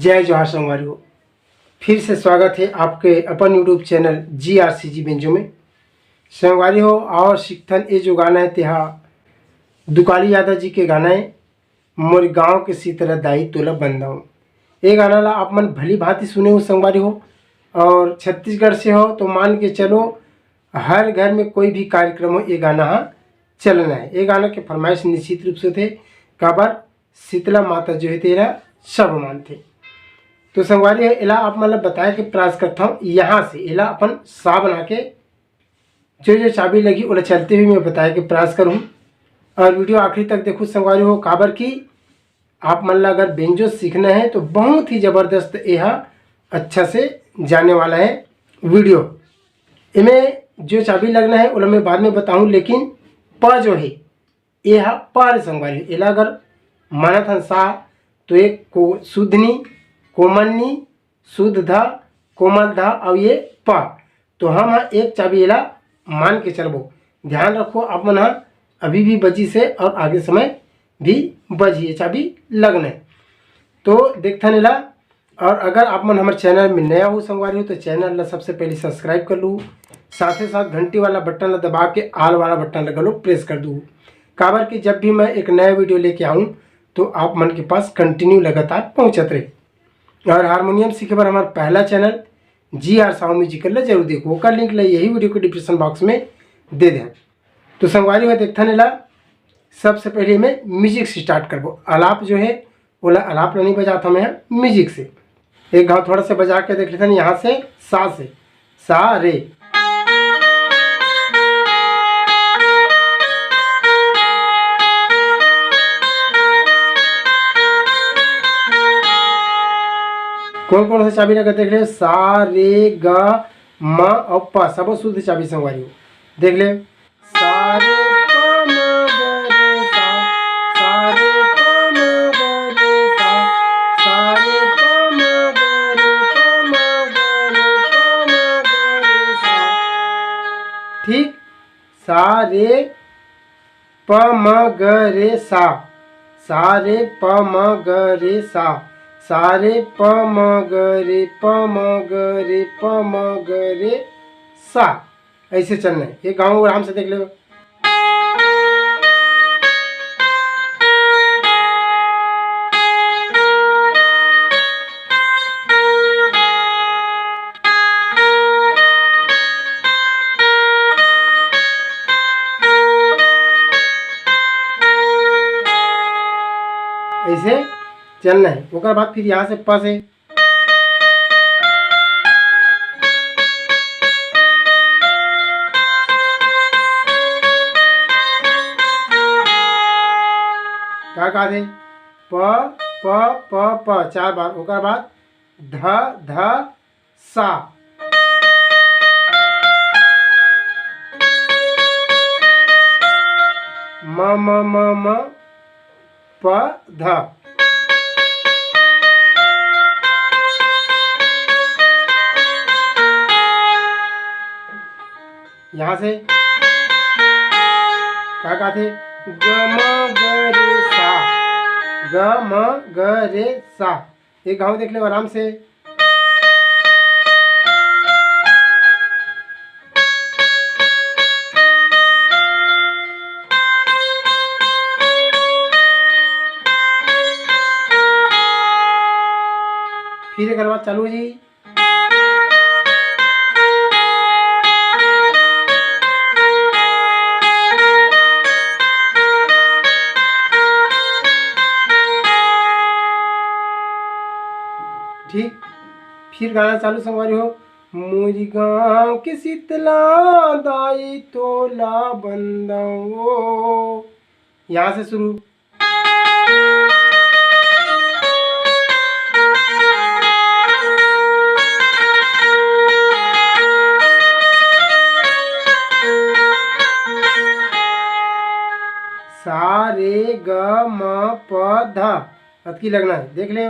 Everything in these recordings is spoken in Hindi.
जय जोहार संगवारियों, फिर से स्वागत है आपके अपन यूट्यूब चैनल GRCG बेंजो में। संगवारियों और सिकथन ये जो गाना है तेहा दुकाली यादव जी के गाना है। मोर गाँव के सीतला दाई तोला बंदाऊँ, ये गाना ला आप मन भली भांति सुने हो संगवारी हो। और छत्तीसगढ़ से हो तो मान के चलो हर घर में कोई भी कार्यक्रम हो ये गाना चलना है। ये गाना के फरमाइश निश्चित रूप से थे काबर शीतला माता जो है तेरा सब मानते। तो संगवारी इला आप मतलब बताया कि प्रयास करता हूँ यहाँ से इला अपन सा बना के जो चाबी लगी ओला चलते हुए मैं बताया कि प्रयास करूँ। और वीडियो आखिरी तक देखो संगवारी हो काबर की आप मन ला अगर बेंजो सीखना है तो बहुत ही ज़बरदस्त यह अच्छा से जाने वाला है वीडियो। इनमें जो चाबी लगना है ओला मैं बाद में बताऊँ, लेकिन प जो है यह पर संगवारी इला अगर मानत हन सा तो एक को शुद्धनी कोमलनी शुद्ध धा कोमल धा और ये प तो हम एक चाबी इला मान के चलबो। ध्यान रखो आप मन अभी भी बजी से और आगे समय भी बजी चाबी लगना है तो देखथन इला। और अगर आप मन हमारे चैनल में नया हो संगवारी हो तो चैनल ला सबसे पहले सब्सक्राइब कर लूँ, साथ ही साथ घंटी वाला बटन ला दबा के आल वाला बटन लगा लो प्रेस कर दूँ। काबर कि जब भी मैं एक नया वीडियो लेके आऊँ तो आप मन के पास कंटिन्यू लगातार पहुँचत रहे। और हारमोनियम सीखे पर हमारा पहला चैनल GR साउंड म्यूजिकल ला जरूर देखो, ओकर लिंक ला यही वीडियो के डिस्क्रिप्शन बॉक्स में दे दें। तो संगवारी में देखथन ला सबसे पहले मैं म्यूजिक से स्टार्ट करबो। आलाप जो है ओला आलाप ला नहीं बजाता मैं म्यूजिक से। एक घाव थोड़ा सा बजा के देख लेते यहाँ से सा रे। कौन कौन सा चाबी लगा देख ले, सा रे ग म और प सब शुद्ध चाबी संगवारी हो देख ले। सा रे प म ग रे सा, सा रे प म ग रे सा, सा रे प म ग रे प म ग रे प म ग रे सा। ठीक, सा रे प म ग रे सा, सा रे प म ग रे सा, सा रे प म ग रे प म ग रे प म ग रे सा। ऐसे चलना है, ये गाँव आराम से देख लो। ऐसे चलना है। उसके बाद फिर यहाँ से प से क्या कहा थे प प प प चार बार। उसके बाद ध ध सा, म म म म प ध। यहाँ से क्या कहा थे ग म ग रे सा, ग म ग रे सा। एक गाँव देख लो आराम से। फिर एक बार चालू जी। ठीक, फिर गाना चालू संगवारी हो। मोरी गाँव के शीतला दाई तोला बंदाओ, यहाँ से शुरू। सा रे ग म प ध अतकी लगना है देख ले।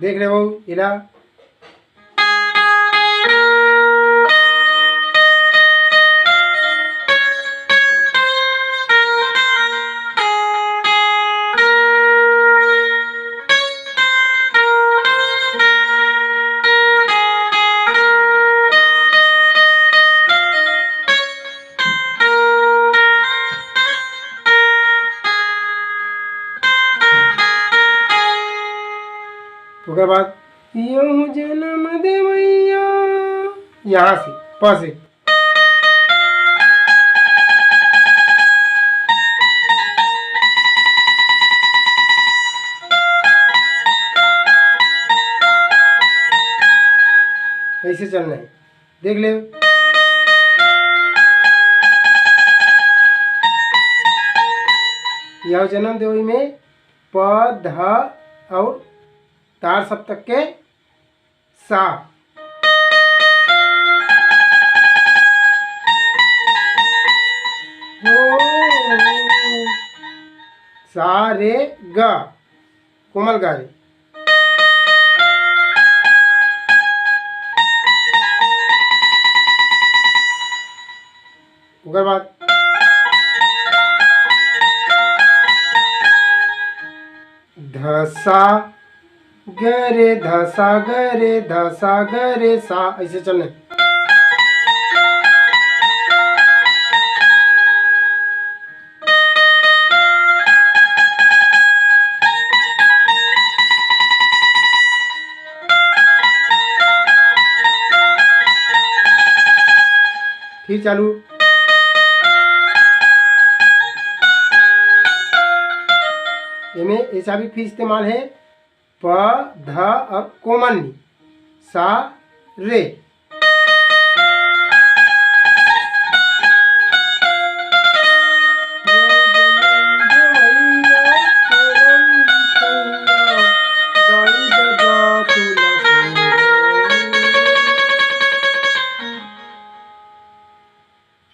देख रहे हो इला। उसके बाद यूं जन्म दे मैया, यहाँ से प से ऐसे चलना है, देख ले। यह जन्म देवई में प ध और तार सप्तक के सा, सा रे ग, कोमल गा रे। उसके बाद धसा गरे धसा गरे धसा गरे सा, ऐसे चलने। फिर चालू। इनमें ऐसा भी फिर इस्तेमाल है, प ध और कोमल नी, सा रे।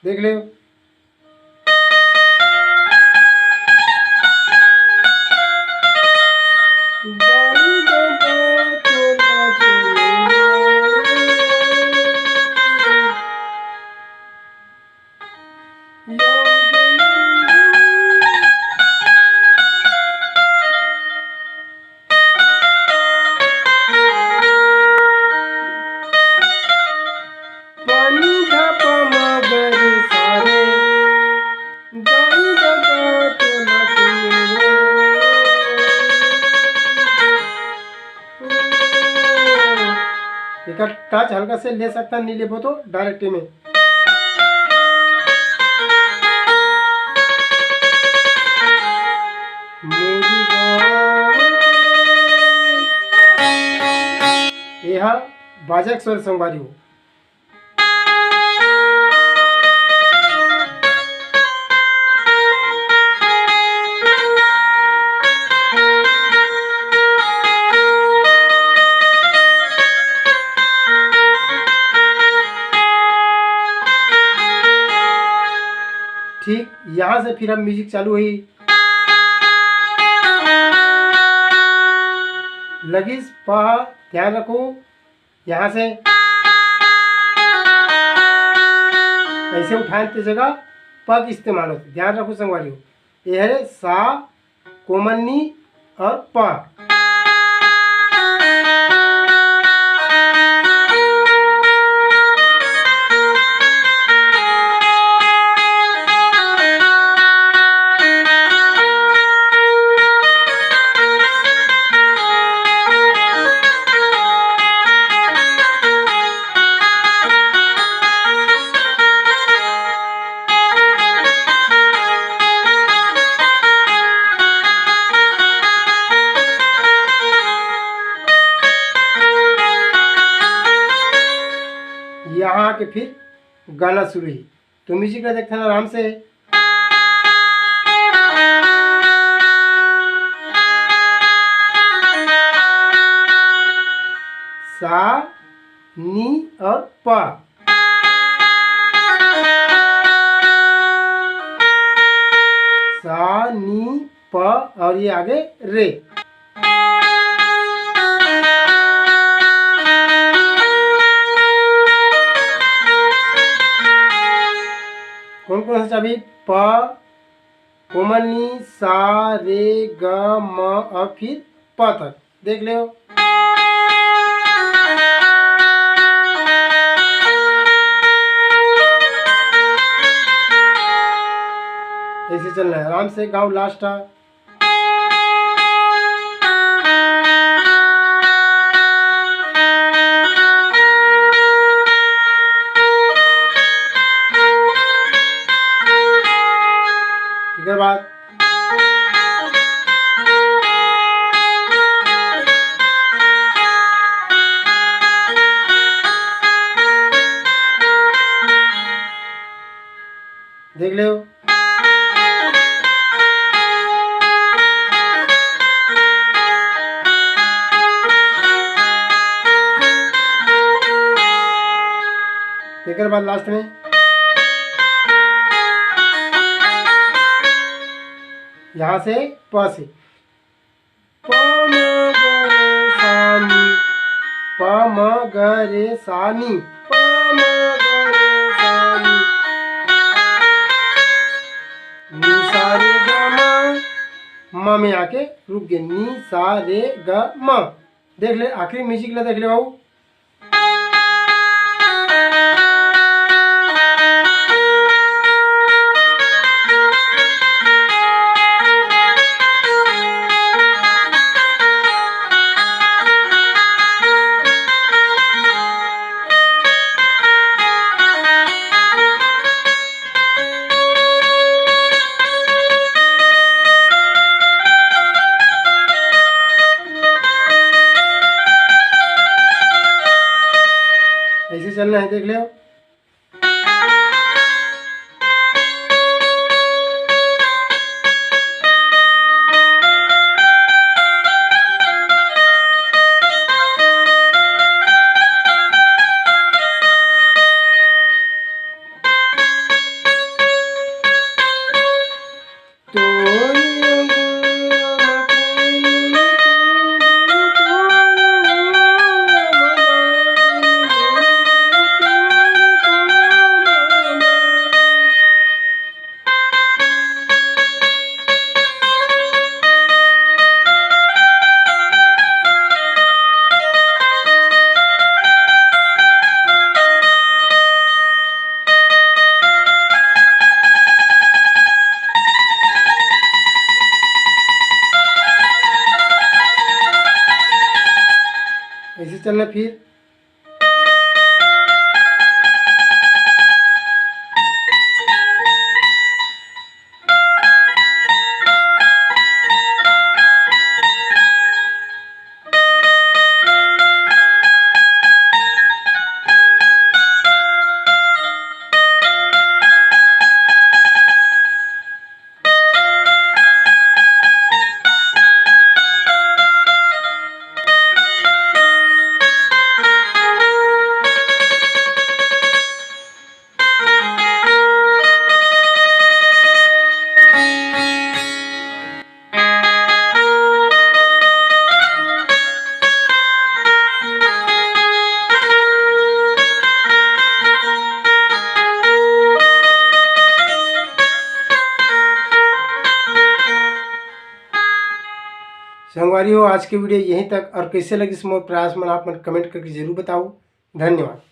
देख ले। एक टच हल्का से ले सकता, नहीं ले वो तो डायरेक्ट में। यह बाजक स्वर संवारी हो। ठीक यहाँ से फिर अब म्यूजिक चालू हुई। लगिस पा, ध्यान रखो यहाँ से ऐसे उठाने जगह पग इस्तेमाल होते, ध्यान रखो संगवारी हो। यह है सा, कोमलनी और प। यहाँ के फिर गाना शुरू ही, तो म्यूजिक का देखना आराम से। सा नी और प, सा नी प और ये आगे रे। कौन सा चाबी? प कोमनी सा रे ग म और फिर प तक। देख ले ऐसे चलना है, आराम से गाओ लास्ट। इसके बाद देख लो एक बाद लास्ट में यहाँ से प से प म ग रे सा नी, प म ग रे सा नी, प म ग रे सा नी, नी सा रे ग म में आके रुक गए, नी सा रे ग म। देख ले आखिरी म्यूजिक ला, देख ले बाबू। ऐसे चलना है, देख लो। ऐसे चलना फिर। संगवारी हो, आज की वीडियो यहीं तक। और कैसे लगी इस मोर प्रयास में आप कमेंट करके जरूर बताओ। धन्यवाद।